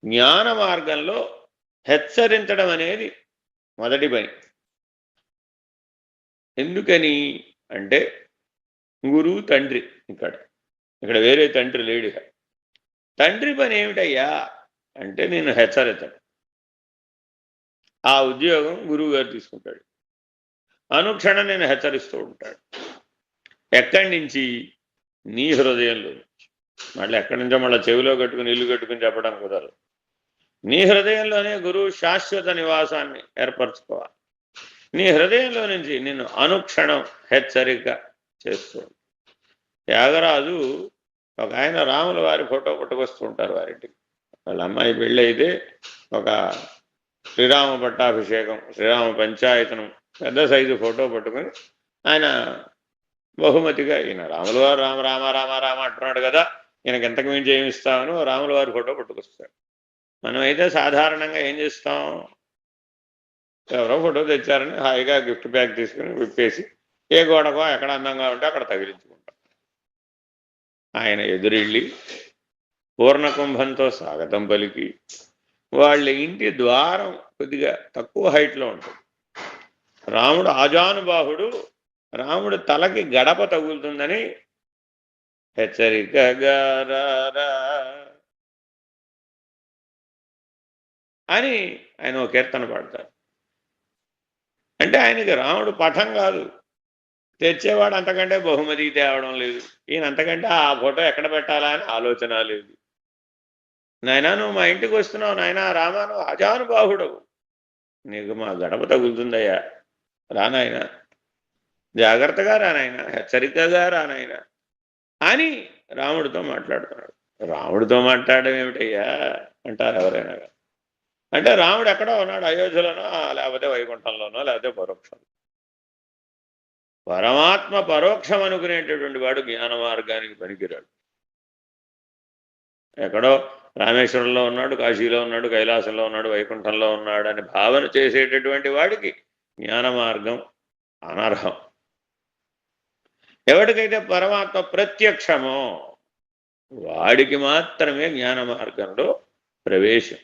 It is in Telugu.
జ్ఞాన మార్గంలో హెచ్చరించడం అనేది మొదటి పని. ఎందుకని అంటే గురువు తండ్రి, ఇక్కడ వేరే తండ్రి లేడు. తండ్రి పని ఏమిటయ్యా అంటే నేను హెచ్చరించడం. ఆ ఉద్యోగం గురువు గారు తీసుకుంటాడు. అనుక్షణం నేను హెచ్చరిస్తూ ఉంటాడు. ఎక్కడి నుంచి? నీ హృదయంలో నుంచి. మళ్ళీ ఎక్కడి నుంచో మళ్ళీ చెవిలో కట్టుకుని ఇల్లు కట్టుకుని చెప్పడం కుదరదు. నీ హృదయంలోనే గురువు శాశ్వత నివాసాన్ని ఏర్పరచుకోవాలి. నీ హృదయంలో నుంచి నిన్ను అనుక్షణం హెచ్చరిక చేస్తూ. త్యాగరాజు ఒక ఆయన రాముల వారి ఫోటో పట్టుకొస్తూ ఉంటారు వారింటికి. వాళ్ళ అమ్మాయి పెళ్ళి అయితే ఒక శ్రీరామ పట్టాభిషేకం, శ్రీరామ పంచాయతనం పెద్ద సైజు ఫోటో పట్టుకొని ఆయన బహుమతిగా, ఈయన రాముల వారు రామ రామ రామ రామ అంటున్నాడు కదా, ఈయనకి ఎంతకు మించి ఏమి ఇస్తామని రాముల వారి ఫోటో పట్టుకొస్తాడు. మనమైతే సాధారణంగా ఏం చేస్తాం? ఎవరో ఫోటో తెచ్చారని హాయిగా గిఫ్ట్ బ్యాగ్ తీసుకుని విప్పేసి ఏ గోడకో ఎక్కడ అందంగా ఉంటే అక్కడ తగిలించుకుంటాం. ఆయన ఎదురెళ్ళి పూర్ణకుంభంతో స్వాగతం పలికి వాళ్ళ ఇంటి ద్వారం కొద్దిగా తక్కువ హైట్లో ఉంటుంది. రాముడు ఆజానుబాహుడు, రాముడు తలకి గడప తగులుతుందని హెచ్చరికగా అని ఆయన ఒక కీర్తన పాడతారు. అంటే ఆయనకి రాముడు పఠం కాదు, తెచ్చేవాడు అంతకంటే బహుమతి తేవడం లేదు, ఈయన అంతకంటే ఆ ఫోటో ఎక్కడ పెట్టాలా అని ఆలోచన లేదు. నాయనా నువ్వు మా ఇంటికి వస్తున్నావు, నాయనా రామా నువ్వు అజానుబాహుడవు, నీకు మా గడప తగులుతుందయ్యా, రానాయనా జాగ్రత్తగా రానాయనా, హెచ్చరికగా రానాయనా అని రాముడితో మాట్లాడుతున్నాడు. రాముడితో మాట్లాడడం ఏమిటయ్యా అంటారు ఎవరైనా. అంటే రాముడు ఎక్కడో ఉన్నాడు, అయోధ్యలోనో లేకపోతే వైకుంఠంలోనో లేకపోతే పరోక్షంలో. పరమాత్మ పరోక్షం అనుకునేటటువంటి వాడు జ్ఞాన మార్గానికి పనికిరాడు. ఎక్కడో రామేశ్వరంలో ఉన్నాడు, కాశీలో ఉన్నాడు, కైలాసంలో ఉన్నాడు, వైకుంఠంలో ఉన్నాడు అని భావన చేసేటటువంటి వాడికి జ్ఞాన మార్గం అనర్హం. ఎవరికైతే పరమాత్మ ప్రత్యక్షమో వాడికి మాత్రమే జ్ఞాన మార్గంలో ప్రవేశం.